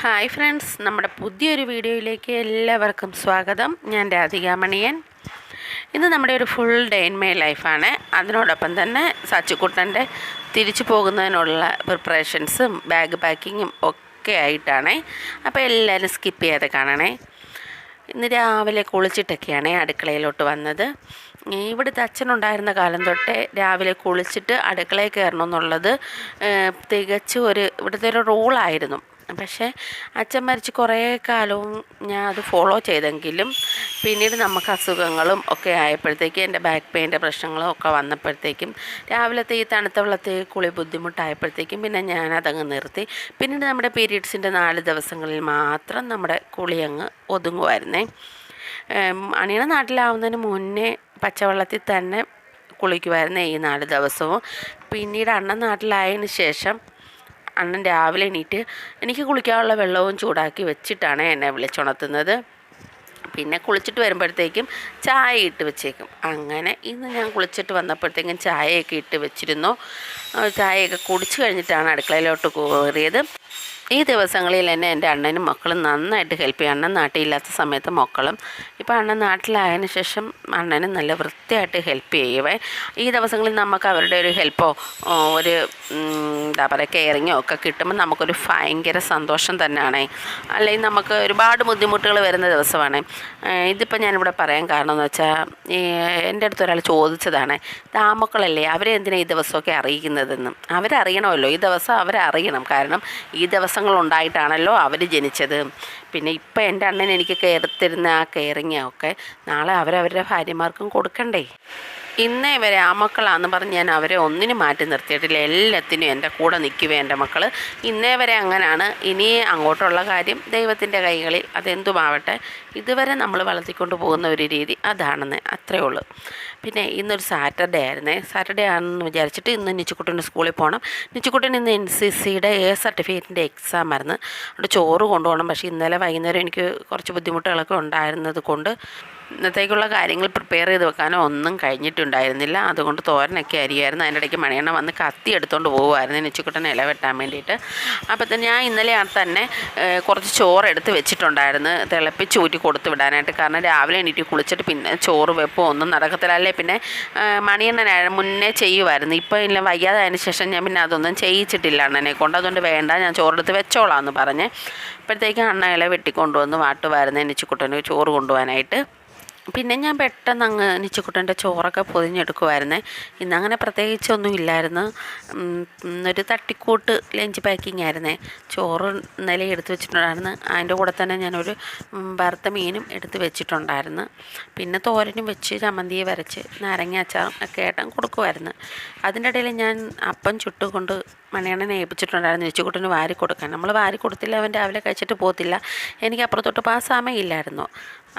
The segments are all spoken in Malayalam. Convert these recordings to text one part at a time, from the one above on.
ഹായ് ഫ്രണ്ട്സ്, നമ്മുടെ പുതിയൊരു വീഡിയോയിലേക്ക് എല്ലാവർക്കും സ്വാഗതം. ഞാൻ രാധിക മണിയൻ. ഇന്ന് നമ്മുടെ ഒരു ഫുൾ ഡേ ഇൻ മൈ ലൈഫാണ്. അതിനോടൊപ്പം തന്നെ സച്ചിക്കുട്ടൻ്റെ തിരിച്ചു പോകുന്നതിനുള്ള പ്രിപ്പറേഷൻസും ബാഗ് പാക്കിങ്ങും ഒക്കെ ആയിട്ടാണ്. അപ്പോൾ എല്ലാവരും സ്കിപ്പ് ചെയ്യാതെ കാണണേ. ഇന്ന് രാവിലെ കുളിച്ചിട്ടൊക്കെയാണ് അടുക്കളയിലോട്ട് വന്നത്. ഇവിടുത്തെ അച്ഛനുണ്ടായിരുന്ന കാലം തൊട്ടേ രാവിലെ കുളിച്ചിട്ട് അടുക്കളയിൽ കയറണം എന്നുള്ളത് തികച്ചും ഇവിടുത്തെ ഒരു റൂളായിരുന്നു. പക്ഷേ അച്ഛൻ മരിച്ച് കുറേ കാലവും ഞാൻ അത് ഫോളോ ചെയ്തെങ്കിലും പിന്നീട് നമുക്ക് അസുഖങ്ങളും ഒക്കെ ആയപ്പോഴത്തേക്കും എൻ്റെ ബാക്ക് പെയിൻ്റെ പ്രശ്നങ്ങളും ഒക്കെ വന്നപ്പോഴത്തേക്കും രാവിലത്തെ ഈ തണുത്ത വെള്ളത്തിൽ കുളി ബുദ്ധിമുട്ടായപ്പോഴത്തേക്കും പിന്നെ ഞാനതങ്ങ് നിർത്തി. പിന്നീട് നമ്മുടെ പീരീഡ്സിൻ്റെ 4 ദിവസങ്ങളിൽ മാത്രം നമ്മുടെ കുളി അങ്ങ് ഒതുങ്ങുമായിരുന്നേ. അണിയണ നാട്ടിലാവുന്നതിന് മുന്നേ പച്ചവെള്ളത്തിൽ തന്നെ കുളിക്കുമായിരുന്നേ ഈ 4 ദിവസവും. പിന്നീട് അണ്ണൻ നാട്ടിലായതിന് ശേഷം അണ്ണൻ രാവിലെ എണീറ്റ് എനിക്ക് കുളിക്കാനുള്ള വെള്ളവും ചൂടാക്കി വെച്ചിട്ടാണ് എന്നെ വിളിച്ചുണർത്തുന്നത്. പിന്നെ കുളിച്ചിട്ട് വരുമ്പോഴത്തേക്കും ചായ ഇട്ട് വെച്ചേക്കും. അങ്ങനെ ഇന്ന് ഞാൻ കുളിച്ചിട്ട് വന്നപ്പോഴത്തേക്കും ചായയൊക്കെ ഇട്ട് വെച്ചിരുന്നു. ചായയൊക്കെ കുടിച്ച് കഴിഞ്ഞിട്ടാണ് അടുക്കളയിലോട്ട് കയറിയത്. ഈ ദിവസങ്ങളിൽ തന്നെ എൻ്റെ അണ്ണനും മക്കളും നന്നായിട്ട് ഹെൽപ്പ് ചെയ്യും. അണ്ണൻ നാട്ടിലില്ലാത്ത സമയത്ത് മക്കളും, ഇപ്പോൾ അണ്ണൻ നാട്ടിലായതിനു ശേഷം അണ്ണനും നല്ല വൃത്തിയായിട്ട് ഹെൽപ്പ് ചെയ്യുവേ. ഈ ദിവസങ്ങളിൽ നമുക്ക് അവരുടെ ഒരു ഹെൽപ്പോ ഒരു എന്താ പറയുക കെയറിങ്ങോ ഒക്കെ കിട്ടുമ്പോൾ നമുക്കൊരു ഭയങ്കര സന്തോഷം തന്നെയാണ്. അല്ലെങ്കിൽ നമുക്ക് ഒരുപാട് ബുദ്ധിമുട്ടുകൾ വരുന്ന ദിവസമാണ്. ഇതിപ്പോൾ ഞാനിവിടെ പറയാൻ കാരണം എന്ന് വെച്ചാൽ എൻ്റെ അടുത്ത് ഒരാൾ ചോദിച്ചതാണ്, താമക്കളല്ലേ അവരെ എന്തിനാണ് ഈ ദിവസമൊക്കെ അറിയിക്കുന്നതെന്ന്. അവരറിയണമല്ലോ, ഈ ദിവസം അവരറിയണം. കാരണം ഈ ദിവസങ്ങളുണ്ടായിട്ടാണല്ലോ അവർ ജനിച്ചത്. പിന്നെ ഇപ്പം എൻ്റെ അണ്ണൻ എനിക്ക് കയറിത്തരുന്ന ആ കെയറിങ് ഒക്കെ നാളെ അവരവരുടെ ഭാര്യമാർക്കും കൊടുക്കണ്ടേ. ഇന്നേ വരെ ആ മക്കളാണെന്ന് പറഞ്ഞ് ഞാൻ അവരെ ഒന്നിനും മാറ്റി നിർത്തിയിട്ടില്ല. എല്ലാത്തിനും എൻ്റെ കൂടെ നിൽക്കുവേ എൻ്റെ മക്കൾ. ഇന്നേ വരെ അങ്ങനെയാണ്. ഇനി അങ്ങോട്ടുള്ള കാര്യം ദൈവത്തിൻ്റെ കൈകളിൽ, അതെന്തുമാവട്ടെ. ഇതുവരെ നമ്മൾ വളർത്തിക്കൊണ്ട് പോകുന്ന ഒരു രീതി അതാണെന്ന്, അത്രയേ ഉള്ളൂ. പിന്നെ ഇന്നൊരു സാറ്റർഡേ ആയിരുന്നേ. സാറ്റർഡേ ആണെന്ന് വിചാരിച്ചിട്ട് ഇന്ന് നിച്ചുക്കുട്ടൻ്റെ സ്കൂളിൽ പോകണം. നിച്ചുക്കുട്ടൻ ഇന്ന് NCCയുടെ സർട്ടിഫിക്കറ്റിൻ്റെ എക്സാം ആയിരുന്നു. അവിടെ ചോറ് കൊണ്ടുപോകണം. പക്ഷേ ഇന്നലെ വൈകുന്നേരം എനിക്ക് കുറച്ച് ബുദ്ധിമുട്ടുകളൊക്കെ ഉണ്ടായിരുന്നത് കൊണ്ട് ഇന്നത്തേക്കുള്ള കാര്യങ്ങൾ പ്രിപ്പയർ ചെയ്ത് വെക്കാനോ ഒന്നും കഴിഞ്ഞിട്ടുണ്ടായിരുന്നില്ല. അതുകൊണ്ട് തോരനൊക്കെ അരിയായിരുന്നു. അതിൻ്റെ ഇടയ്ക്ക് മണിയണ്ണ വന്ന് കത്തി എടുത്തുകൊണ്ട് പോകുമായിരുന്നു നിച്ചുക്കുട്ടനെ ഇല വെട്ടാൻ വേണ്ടിയിട്ട്. അപ്പോൾ തന്നെ ഞാൻ ഇന്നലെ തന്നെ കുറച്ച് ചോറ് എടുത്ത് വെച്ചിട്ടുണ്ടായിരുന്നു തിളപ്പിച്ച് ഊറ്റി കൊടുത്ത് വിടാനായിട്ട്. കാരണം രാവിലെ എണീറ്റ് കുളിച്ചിട്ട് പിന്നെ ചോറ് വെപ്പോ ഒന്നും നടക്കത്തില്ല. അല്ലേ പിന്നെ മണിയണ്ണനെ മുന്നേ ചെയ്യുമായിരുന്നു. ഇപ്പോൾ ഇല്ല, വയ്യാതെ അതിന് ശേഷം ഞാൻ പിന്നെ അതൊന്നും ചെയ്യിച്ചിട്ടില്ല അണ്ണനെ കൊണ്ട്. അതുകൊണ്ട് വേണ്ട, ഞാൻ ചോറെടുത്ത് വെച്ചോളാം എന്ന് പറഞ്ഞ് അപ്പോഴത്തേക്കും അണ്ണ ഇല വെട്ടിക്കൊണ്ടുവന്ന് വാട്ടുമായിരുന്നു നിച്ചുക്കുട്ടന് ചോറ് കൊണ്ടുപോകാനായിട്ട്. പിന്നെ ഞാൻ പെട്ടെന്ന് അങ്ങ് നിച്ചുക്കുട്ടൻ്റെ ചോറൊക്കെ പൊതിഞ്ഞെടുക്കുമായിരുന്നേ. ഇന്നങ്ങനെ പ്രത്യേകിച്ചൊന്നും ഇല്ലായിരുന്നു. ഒരു തട്ടിക്കൂട്ട് ലഞ്ച് പാക്കിംഗ് ആയിരുന്നേ. ചോറ് ഇന്നലെ എടുത്ത് വെച്ചിട്ടുണ്ടായിരുന്നു. അതിൻ്റെ കൂടെ തന്നെ ഞാനൊരു വറുത്ത മീനും എടുത്ത് വെച്ചിട്ടുണ്ടായിരുന്നു. പിന്നെ തോരനും വെച്ച് ചമ്മന്തിയെ വരച്ച് നാരങ്ങ അച്ചാറും ഒക്കെ ഏട്ടൻ കൊടുക്കുമായിരുന്നു. അതിൻ്റെ ഇടയിൽ ഞാൻ അപ്പം ചുട്ടുകൊണ്ട് മണിയണ്ണനെ ഏൽപ്പിച്ചിട്ടുണ്ടായിരുന്നു നിച്ചുക്കുട്ടന് വാരി കൊടുക്കാൻ. നമ്മൾ വാരി കൊടുത്തില്ല, അവൻ രാവിലെ കഴിച്ചിട്ട് പോകത്തില്ല. എനിക്ക് അപ്പുറത്തോട്ട് പോകാൻ സമയമില്ലായിരുന്നു.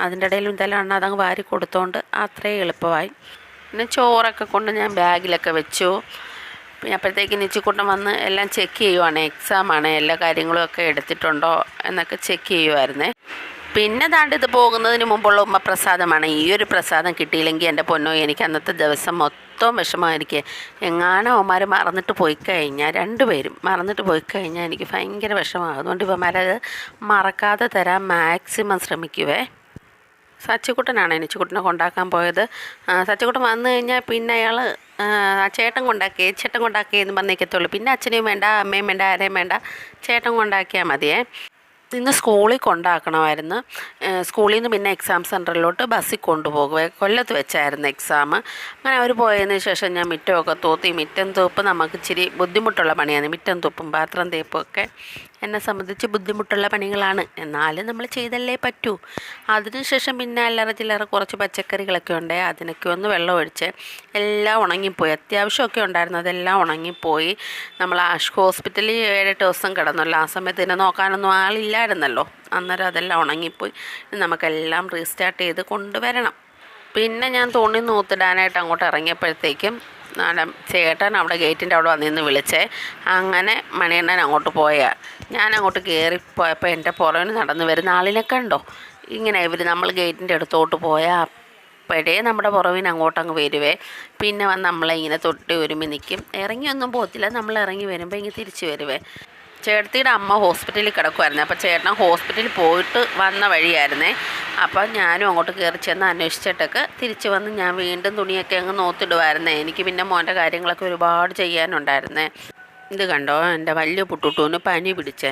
അതിൻ്റെ ഇടയിൽ എന്തായാലും അണ്ണ അതങ്ങ് വാരി കൊടുത്തോണ്ട് അത്രയും എളുപ്പമായി. പിന്നെ ചോറൊക്കെ കൊണ്ട് ഞാൻ ബാഗിലൊക്കെ വെച്ചു. പിന്നെ അപ്പോഴത്തേക്ക് നിച്ചുക്കുട്ടൻ വന്ന് എല്ലാം ചെക്ക് ചെയ്യുവാണ്. എക്സാമാണ്, എല്ലാ കാര്യങ്ങളും ഒക്കെ എടുത്തിട്ടുണ്ടോ എന്നൊക്കെ ചെക്ക് ചെയ്യുമായിരുന്നേ. പിന്നെ ഇത് പോകുന്നതിന് മുമ്പുള്ള ഉമ്മപ്രസാദമാണ്. ഈ ഒരു പ്രസാദം കിട്ടിയില്ലെങ്കിൽ എൻ്റെ പൊന്നോ, എനിക്ക് അന്നത്തെ ദിവസം മൊത്തം വിഷമമായിരിക്കും. എങ്ങാനും അവന്മാർ മറന്നിട്ട് പോയി കഴിഞ്ഞാൽ, 2 പേരും മറന്നിട്ട് പോയി കഴിഞ്ഞാൽ എനിക്ക് ഭയങ്കര വിഷമമാണ്. അതുകൊണ്ട് ഇവന്മാരത് മറക്കാതെ തരാൻ മാക്സിമം ശ്രമിക്കുവേ. സച്ചിക്കുട്ടനാണ് നിച്ചുക്കുട്ടനെ കൊണ്ടാക്കാൻ പോയത്. സച്ചിക്കുട്ടൻ വന്നു കഴിഞ്ഞാൽ പിന്നെ അയാൾ ചേട്ടൻ കൊണ്ടാക്കി എന്ന് പറഞ്ഞേക്കത്തുള്ളൂ. പിന്നെ അച്ഛനെയും വേണ്ട, അമ്മയും വേണ്ട, ആരെയും വേണ്ട, ചേട്ടൻ കൊണ്ടാക്കിയാൽ മതിയേ. ഇന്ന് സ്കൂളിൽ കൊണ്ടാക്കണമായിരുന്നു. സ്കൂളിൽ നിന്ന് പിന്നെ എക്സാം സെൻറ്ററിലോട്ട് ബസ്സിൽ കൊണ്ടുപോകുക. കൊല്ലത്ത് വെച്ചായിരുന്നു എക്സാം. അങ്ങനെ അവർ പോയതിന് ശേഷം ഞാൻ മിറ്റമൊക്കെ തൂത്തി. മിറ്റം തൂപ്പ് നമുക്ക് ഇച്ചിരി ബുദ്ധിമുട്ടുള്ള പണിയാണ്. മിറ്റം തൂപ്പും പാത്രം തേപ്പും ഒക്കെ എന്നെ സംബന്ധിച്ച് ബുദ്ധിമുട്ടുള്ള പണികളാണ്. എന്നാലും നമ്മൾ ചെയ്തല്ലേ പറ്റൂ. അതിനുശേഷം പിന്നെ അല്ലറ ചില്ലറ കുറച്ച് പച്ചക്കറികളൊക്കെ ഉണ്ട്. അതിനൊക്കെ ഒന്ന് വെള്ളം ഒഴിച്ച് എല്ലാം ഉണങ്ങിപ്പോയി. അത്യാവശ്യമൊക്കെ ഉണ്ടായിരുന്നു, അതെല്ലാം ഉണങ്ങിപ്പോയി. നമ്മൾ ഹോസ്പിറ്റലിൽ 7-8 ദിവസം കിടന്നല്ലോ. ആ സമയത്ത് ഇതിനെ നോക്കാനൊന്നും ആളില്ലായിരുന്നല്ലോ. അന്നേരം അതെല്ലാം ഉണങ്ങിപ്പോയി. നമുക്കെല്ലാം റീസ്റ്റാർട്ട് ചെയ്ത് കൊണ്ടുവരണം. പിന്നെ ഞാൻ തുണി നൂത്തിടാനായിട്ട് അങ്ങോട്ട് ഇറങ്ങിയപ്പോഴത്തേക്കും ചേട്ടൻ അവിടെ ഗേറ്റിൻ്റെ അവിടെ വന്നിന്ന് വിളിച്ചേ. അങ്ങനെ മണിയണ്ണൻ അങ്ങോട്ട് പോയാൽ ഞാൻ അങ്ങോട്ട് കയറിപ്പോയപ്പോൾ എൻ്റെ പുറകിന് നടന്ന് വരുന്ന ആളിനെ കണ്ടോ. ഇങ്ങനെ നമ്മൾ ഗേറ്റിൻ്റെ അടുത്തോട്ട് പോയാൽ അപ്പോഴേ നമ്മുടെ പുറവിന് അങ്ങോട്ടങ്ങ് വരുവേ. പിന്നെ വന്ന് നമ്മളെ ഇങ്ങനെ തൊട്ടി ഒരുമി നിൽക്കും. ഇറങ്ങിയൊന്നും പോകത്തില്ല. നമ്മൾ ഇറങ്ങി വരുമ്പോൾ ഇങ്ങനെ തിരിച്ച് വരുവേ. ചേട്ടത്തിയുടെ അമ്മ ഹോസ്പിറ്റലിൽ കിടക്കുമായിരുന്നു. അപ്പോൾ ചേട്ടൻ ഹോസ്പിറ്റലിൽ പോയിട്ട് വന്ന വഴിയായിരുന്നേ. അപ്പോൾ ഞാനും അങ്ങോട്ട് കയറി ചെന്ന് അന്വേഷിച്ചിട്ടൊക്കെ തിരിച്ച് വന്ന് ഞാൻ വീണ്ടും തുണിയൊക്കെ അങ്ങ് നോത്തിടുമായിരുന്നേ. എനിക്ക് പിന്നെ മോൻ്റെ കാര്യങ്ങളൊക്കെ ഒരുപാട് ചെയ്യാനുണ്ടായിരുന്നേ. ഇത് കണ്ടോ, എൻ്റെ വലിയ പുട്ടുട്ടൂന് പനി പിടിച്ചേ.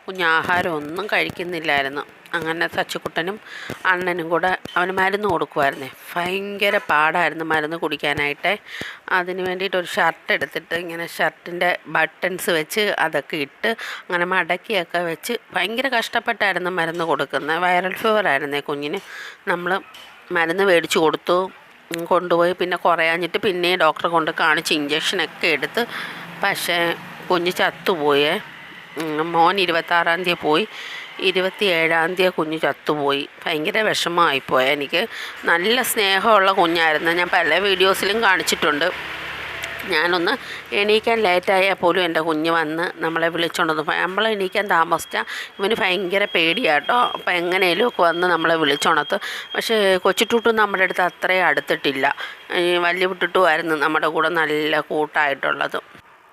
കുഞ്ഞാഹാരം ഒന്നും കഴിക്കുന്നില്ലായിരുന്നു. അങ്ങനെ സച്ചിക്കുട്ടനും അണ്ണനും കൂടെ അവന് മരുന്ന് കൊടുക്കുമായിരുന്നേ. ഭയങ്കര പാടായിരുന്നു മരുന്ന് കുടിക്കാനായിട്ട്. അതിന് വേണ്ടിയിട്ട് ഒരു ഷർട്ട് എടുത്തിട്ട് ഇങ്ങനെ ഷർട്ടിൻ്റെ ബട്ടൺസ് വെച്ച് അതൊക്കെ ഇട്ട് അങ്ങനെ മടക്കിയൊക്കെ വെച്ച് ഭയങ്കര കഷ്ടപ്പെട്ടായിരുന്നു മരുന്ന് കൊടുക്കുന്നത്. വൈറൽ ഫീവറായിരുന്നേ കുഞ്ഞിന്. നമ്മൾ മരുന്ന് മേടിച്ച് കൊടുത്തു, കൊണ്ടുപോയി. പിന്നെ കുറയാഞ്ഞിട്ട് പിന്നെയും ഡോക്ടറെ കൊണ്ട് കാണിച്ച് ഇഞ്ചക്ഷനൊക്കെ എടുത്ത്. പക്ഷേ കുഞ്ഞ് ചത്തുപോയേ. മോൻ 26-ാം തീയതി പോയി, 27-ാം തീയതി കുഞ്ഞ് ചത്തുപോയി. ഭയങ്കര വിഷമമായിപ്പോയി. എനിക്ക് നല്ല സ്നേഹമുള്ള കുഞ്ഞായിരുന്നു. ഞാൻ പല വീഡിയോസിലും കാണിച്ചിട്ടുണ്ട്. ഞാനൊന്ന് എണീക്കാൻ ലേറ്റായാൽ പോലും എൻ്റെ കുഞ്ഞ് വന്ന് നമ്മളെ വിളിച്ചോണ്ടത്. നമ്മൾ എണീക്കാൻ താമസിച്ചാൽ ഇവന് ഭയങ്കര പേടിയാട്ടോ. അപ്പോൾ എങ്ങനെയൊക്കെ വന്ന് നമ്മളെ വിളിച്ചോണത്ത്. പക്ഷേ കൊച്ചിട്ടുട്ടും നമ്മുടെ അടുത്ത് അത്രയും അടുത്തിട്ടില്ല. വലിയ പുട്ടിട്ടുമായിരുന്നു നമ്മുടെ കൂടെ നല്ല കൂട്ടായിട്ടുള്ളത്.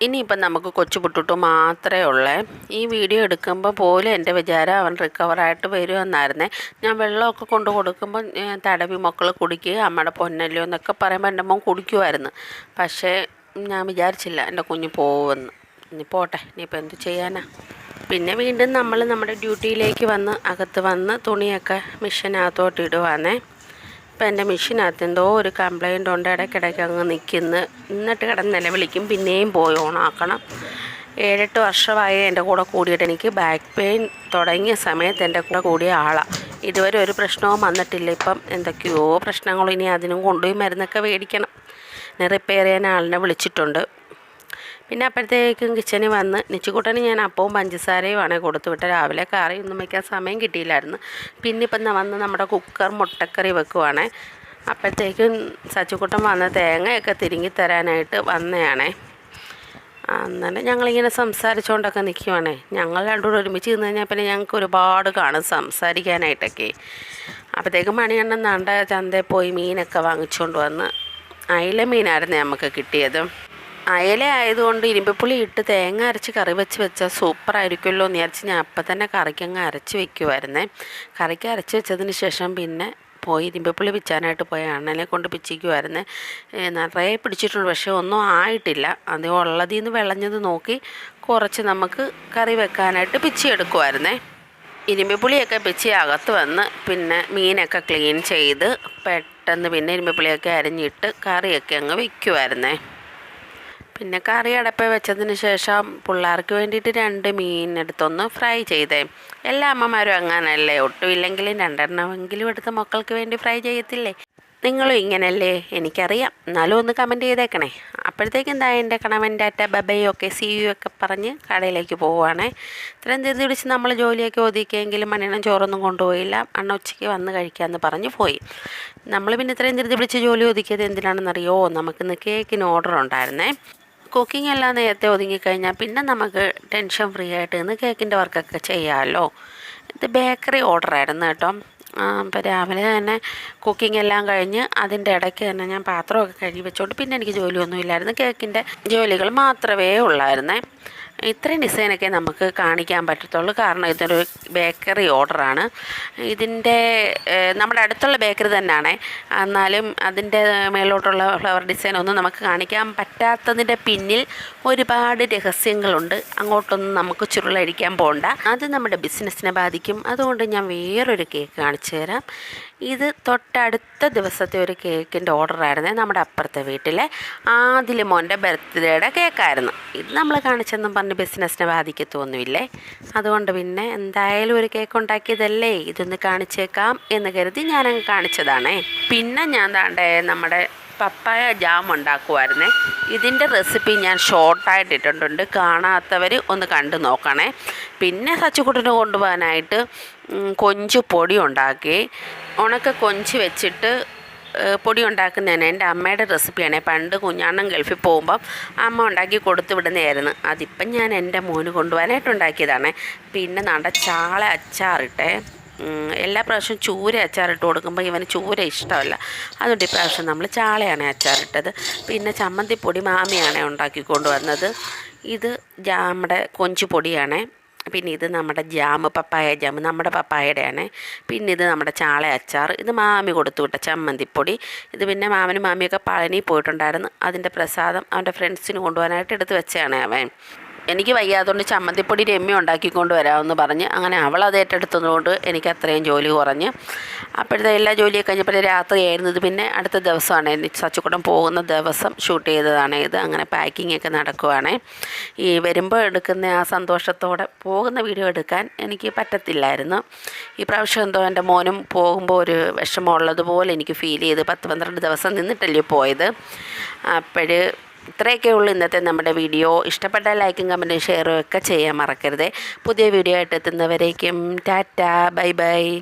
ഇനിയിപ്പം നമുക്ക് കൊച്ചു പുട്ടിട്ടു മാത്രമേ ഉള്ളേ. ഈ വീഡിയോ എടുക്കുമ്പോൾ പോലും എൻ്റെ വിചാരം അവൻ റിക്കവറായിട്ട് വരുമെന്നായിരുന്നേ. ഞാൻ വെള്ളമൊക്കെ കൊണ്ട് കൊടുക്കുമ്പോൾ തടവി മക്കൾ കുടിക്കുക, അമ്മയുടെ പൊന്നല്ലോ എന്നൊക്കെ പറയുമ്പോൾ എൻ്റെ മോൻ കുടിക്കുമായിരുന്നു. പക്ഷേ ഞാൻ വിചാരിച്ചില്ല എൻ്റെ കുഞ്ഞ് പോകുമെന്ന്. ഇനി പോട്ടെ, ഇനിയിപ്പോൾ എന്ത് ചെയ്യാനാ. പിന്നെ വീണ്ടും നമ്മൾ നമ്മുടെ ഡ്യൂട്ടിയിലേക്ക് വന്ന് അകത്ത് വന്ന് തുണിയൊക്കെ മെഷീനകത്തോട്ട് ഇടുവാന്നേ. ഇപ്പം എൻ്റെ മെഷീനകത്ത് എന്തോ ഒരു കംപ്ലൈൻ്റ് ഉണ്ട്. ഇടയ്ക്കിടയ്ക്ക് അങ്ങ് നിൽക്കുന്നു. എന്നിട്ട് കിടന്ന് നിലവിളിക്കും. പിന്നെയും പോയി ഓണാക്കണം. 7-8 വർഷമായി എൻ്റെ കൂടെ കൂടിയിട്ട്. എനിക്ക് ബാക്ക് പെയിൻ തുടങ്ങിയ സമയത്ത് എൻ്റെ കൂടെ കൂടിയ ആളാണ്. ഇതുവരെ ഒരു പ്രശ്നവും വന്നിട്ടില്ല. ഇപ്പം എന്തൊക്കെയോ പ്രശ്നങ്ങളും. ഇനി അതിനും കൊണ്ടുപോയി മരുന്നൊക്കെ മേടിക്കണം. റിപ്പയർ ചെയ്യാൻ ആളിനെ വിളിച്ചിട്ടുണ്ട്. പിന്നെ അപ്പോഴത്തേക്കും കിച്ചണിൽ വന്ന് നിച്ചുകൂട്ടന് ഞാൻ അപ്പവും പഞ്ചസാരയുമാണ് കൊടുത്തു വിട്ട്. രാവിലെ കറിയൊന്നും വയ്ക്കാൻ സമയം കിട്ടിയില്ലായിരുന്നു. പിന്നെ ഇപ്പം വന്ന് നമ്മുടെ കുക്കർ മുട്ടക്കറി വെക്കുവാണേ. അപ്പോഴത്തേക്കും സച്ചിക്കുട്ടൻ വന്ന് തേങ്ങയൊക്കെ തിരുങ്ങി തരാനായിട്ട് വന്നതാണേ. അന്നേരം ഞങ്ങളിങ്ങനെ സംസാരിച്ചുകൊണ്ടൊക്കെ നിൽക്കുവാണേ. ഞങ്ങൾ രണ്ടുകൂടെ ഒരുമിച്ച് നിന്ന് കഴിഞ്ഞാൽ പിന്നെ ഞങ്ങൾക്ക് ഒരുപാട് കാണും സംസാരിക്കാനായിട്ടൊക്കെ. അപ്പോഴത്തേക്കും മണിയണ്ണൻ നാണ്ട ചന്തയിൽ പോയി മീനൊക്കെ വാങ്ങിച്ചുകൊണ്ട് വന്ന്. അയില മീനായിരുന്നു നമുക്ക് കിട്ടിയത്. അയല ആയതുകൊണ്ട് ഇരുമ്പിപ്പുളി ഇട്ട് തേങ്ങ അരച്ച് കറി വെച്ചാൽ സൂപ്പറായിരിക്കുമല്ലോ എന്ന് വിചാരിച്ച് ഞാൻ അപ്പം തന്നെ കറിക്കങ്ങ് അരച്ച് വയ്ക്കുമായിരുന്നേ. കറിക്ക് അരച്ച് വെച്ചതിന് ശേഷം പിന്നെ പോയി ഇരുമ്പിപ്പുളി പിച്ചാനായിട്ട് പോയി അണ്ണനെ കൊണ്ട് പിച്ചിക്കുമായിരുന്നേ. നിറയെ പിടിച്ചിട്ടുണ്ട്, പക്ഷേ ഒന്നും ആയിട്ടില്ല. അത് ഉള്ളതിൽ നിന്ന് വിളഞ്ഞത് നോക്കി കുറച്ച് നമുക്ക് കറി വെക്കാനായിട്ട് പിച്ചിയെടുക്കുമായിരുന്നേ. ഇരുമ്പിപ്പുളിയൊക്കെ പിച്ചി അകത്ത് വന്ന് പിന്നെ മീനൊക്കെ ക്ലീൻ ചെയ്ത് പെട്ടെന്ന് പിന്നെ ഇരുമ്പിപ്പുളിയൊക്കെ അരിഞ്ഞിട്ട് കറിയൊക്കെ അങ്ങ് വയ്ക്കുമായിരുന്നേ. പിന്നെ കറി അടപ്പ വെച്ചതിന് ശേഷം പിള്ളേർക്ക് വേണ്ടിയിട്ട് 2 മീൻ എടുത്തൊന്ന് ഫ്രൈ ചെയ്തേ. എല്ലാ അമ്മമാരും അങ്ങനല്ലേ, ഒട്ടും ഇല്ലെങ്കിലും 2എണ്ണമെങ്കിലും എടുത്ത് മക്കൾക്ക് വേണ്ടി ഫ്രൈ ചെയ്യത്തില്ലേ? നിങ്ങളും ഇങ്ങനല്ലേ എനിക്കറിയാം. എന്നാലും ഒന്ന് കമൻറ്റ് ചെയ്തേക്കണേ. അപ്പോഴത്തേക്കും എന്താ എൻ്റെ കണവൻ ടാറ്റ ബബയൊക്കെ സിയു ഒക്കെ പറഞ്ഞ് കടയിലേക്ക് പോവുകയാണേ. ഇത്രയും ധൃതി പിടിച്ച് നമ്മൾ ജോലിയൊക്കെ ഒതുക്കിയെങ്കിലും മണ്ണെണ്ണം ചോറൊന്നും കൊണ്ടുപോയില്ല. അണ്ണ ഉച്ചയ്ക്ക് വന്ന് കഴിക്കാമെന്ന് പറഞ്ഞ് പോയി. നമ്മൾ പിന്നെ ഇത്രയും ധൃതി പിടിച്ച് ജോലി ഒതുക്കിയത് എന്തിനാണെന്നറിയോ? നമുക്കിന്ന് കേക്കിന് ഓർഡർ ഉണ്ടായിരുന്നേ. കുക്കിംഗ് എല്ലാം നേരത്തെ ഒതുങ്ങിക്കഴിഞ്ഞാൽ പിന്നെ നമുക്ക് ടെൻഷൻ ഫ്രീ ആയിട്ട് ഇന്ന് കേക്കിൻ്റെ വർക്കൊക്കെ ചെയ്യാമല്ലോ. ഇത് ബേക്കറി ഓർഡറായിരുന്നു കേട്ടോ. അപ്പോൾ രാവിലെ തന്നെ കുക്കിംഗ് എല്ലാം കഴിഞ്ഞ് അതിൻ്റെ ഇടയ്ക്ക് തന്നെ ഞാൻ പാത്രമൊക്കെ കഴുകി വെച്ചോണ്ട് പിന്നെ എനിക്ക് ജോലിയൊന്നുമില്ലായിരുന്നു. കേക്കിൻ്റെ ജോലികൾ മാത്രമേ ഉള്ളായിരുന്നേ. ഇത്രയും ഡിസൈനൊക്കെ നമുക്ക് കാണിക്കാൻ പറ്റത്തുള്ളൂ, കാരണം ഇതൊരു ബേക്കറി ഓർഡറാണ്. ഇതിൻ്റെ നമ്മുടെ അടുത്തുള്ള ബേക്കറി തന്നെയാണ്. എന്നാലും അതിൻ്റെ മേലോട്ടുള്ള ഫ്ലവർ ഡിസൈനൊന്നും നമുക്ക് കാണിക്കാൻ പറ്റാത്തതിൻ്റെ പിന്നിൽ ഒരുപാട് രഹസ്യങ്ങളുണ്ട്. അങ്ങോട്ടൊന്നും നമുക്ക് ചുരുളടിക്കാൻ പോകണ്ട, അത് നമ്മുടെ ബിസിനസ്സിനെ ബാധിക്കും. അതുകൊണ്ട് ഞാൻ വേറൊരു കേക്ക് കാണിച്ചു തരാം. ഇത് തൊട്ടടുത്ത ദിവസത്തെ ഒരു കേക്കിൻ്റെ ഓർഡറായിരുന്നേ. നമ്മുടെ അപ്പുറത്തെ വീട്ടിലെ ആദിൽ മോൻ്റെ ബർത്ത്ഡേയുടെ കേക്കായിരുന്നു. ഇത് നമ്മൾ കാണിച്ചെന്നും പറഞ്ഞ് ബിസിനസ്സിനെ ബാധിക്കത്തൊന്നുമില്ലേ. അതുകൊണ്ട് പിന്നെ എന്തായാലും ഒരു കേക്ക് ഉണ്ടാക്കിയതല്ലേ, ഇതൊന്ന് കാണിച്ചേക്കാം എന്ന് കരുതി ഞാനങ്ങ് കാണിച്ചതാണേ. പിന്നെ ഞാൻ താണ്ടേ നമ്മുടെ പപ്പായ ജാം ഉണ്ടാക്കുമായിരുന്നേ. ഇതിൻ്റെ റെസിപ്പി ഞാൻ ഷോർട്ടായിട്ട് ഇട്ടിട്ടുണ്ട്, കാണാത്തവർ ഒന്ന് കണ്ടു നോക്കണേ. പിന്നെ സച്ചിക്കുട്ടന് കൊണ്ടുപോകാനായിട്ട് കൊഞ്ച് പൊടി ഉണ്ടാക്കി. ഉണക്ക കൊഞ്ച് വെച്ചിട്ട് പൊടി ഉണ്ടാക്കുന്നതാണ് എൻ്റെ അമ്മയുടെ റെസിപ്പിയാണ്. പണ്ട് കുഞ്ഞാണ്ണൻ ഗൾഫിൽ പോകുമ്പം അമ്മ ഉണ്ടാക്കി കൊടുത്തു വിടുന്നതായിരുന്നു. അതിപ്പം ഞാൻ എൻ്റെ മോന് കൊണ്ടുപോകാനായിട്ട് ഉണ്ടാക്കിയതാണ്. പിന്നെ ചാള അച്ചാറിട്ടെ എല്ലാ പ്രാവശ്യവും ചൂര അച്ചാറിട്ട് കൊടുക്കുമ്പോൾ ഇവന് ചൂര ഇഷ്ടമല്ല. അതുകൊണ്ട് ഇപ്രാവശ്യം നമ്മൾ ചാളയാണ് അച്ചാറിട്ടത്. പിന്നെ ചമ്മന്തിപ്പൊടി മാമിയാണ് ഉണ്ടാക്കിക്കൊണ്ട് വന്നത്. ഇത് നമ്മുടെ കൊഞ്ച് പൊടിയാണ്. പിന്നെ ഇത് നമ്മുടെ പപ്പായ ജാം നമ്മുടെ പപ്പായയുടെയാണ്. പിന്നെ ഇത് നമ്മുടെ ചാള അച്ചാർ. ഇത് മാമി കൊടുത്തു വിട്ട ചമ്മന്തിപ്പൊടി. ഇത് പിന്നെ മാമനും മാമിയൊക്കെ പഴനി പോയിട്ടുണ്ടായിരുന്നു. അതിൻ്റെ പ്രസാദം അവൻ്റെ ഫ്രണ്ട്സിന് കൊണ്ടുപോകാനായിട്ട് എടുത്ത് വെച്ചതാണ് അവൻ. എനിക്ക് വയ്യാതുകൊണ്ട് ചമ്മന്തിപ്പൊടി രമ്യ ഉണ്ടാക്കിക്കൊണ്ട് വരാമെന്ന് പറഞ്ഞ് അങ്ങനെ അവൾ അത് ഏറ്റെടുത്തതുകൊണ്ട് എനിക്ക് അത്രയും ജോലി കുറഞ്ഞ്. അപ്പോഴത്തെ എല്ലാ ജോലിയൊക്കെ കഴിഞ്ഞപ്പോൾ രാത്രിയായിരുന്നു. ഇത് പിന്നെ അടുത്ത ദിവസമാണ് സച്ചുക്കുട്ടൻ പോകുന്ന ദിവസം ഷൂട്ട് ചെയ്തതാണ് ഇത്. അങ്ങനെ പാക്കിംഗ് ഒക്കെ നടക്കുവാണ്. ഈ വരുമ്പോൾ എടുക്കുന്ന ആ സന്തോഷത്തോടെ പോകുന്ന വീഡിയോ എടുക്കാൻ എനിക്ക് പറ്റത്തില്ലായിരുന്നു. ഈ പ്രാവശ്യം എന്തോ എൻ്റെ മോനും പോകുമ്പോൾ ഒരു വിഷമമുള്ളതുപോലെ എനിക്ക് ഫീൽ ചെയ്ത്. 10-12 ദിവസം നിന്നിട്ടല്ലേ പോയത്. ഇത്രയൊക്കെ ഉള്ളൂ ഇന്നത്തെ നമ്മുടെ വീഡിയോ. ഇഷ്ടപ്പെട്ടാൽ ലൈക്കും കമൻറ്റും ഷെയറും ഒക്കെ ചെയ്യാൻ മറക്കരുത്. പുതിയ വീഡിയോ ആയിട്ട് എത്തുന്നവരേക്കും ടാറ്റാ, ബൈ ബൈ.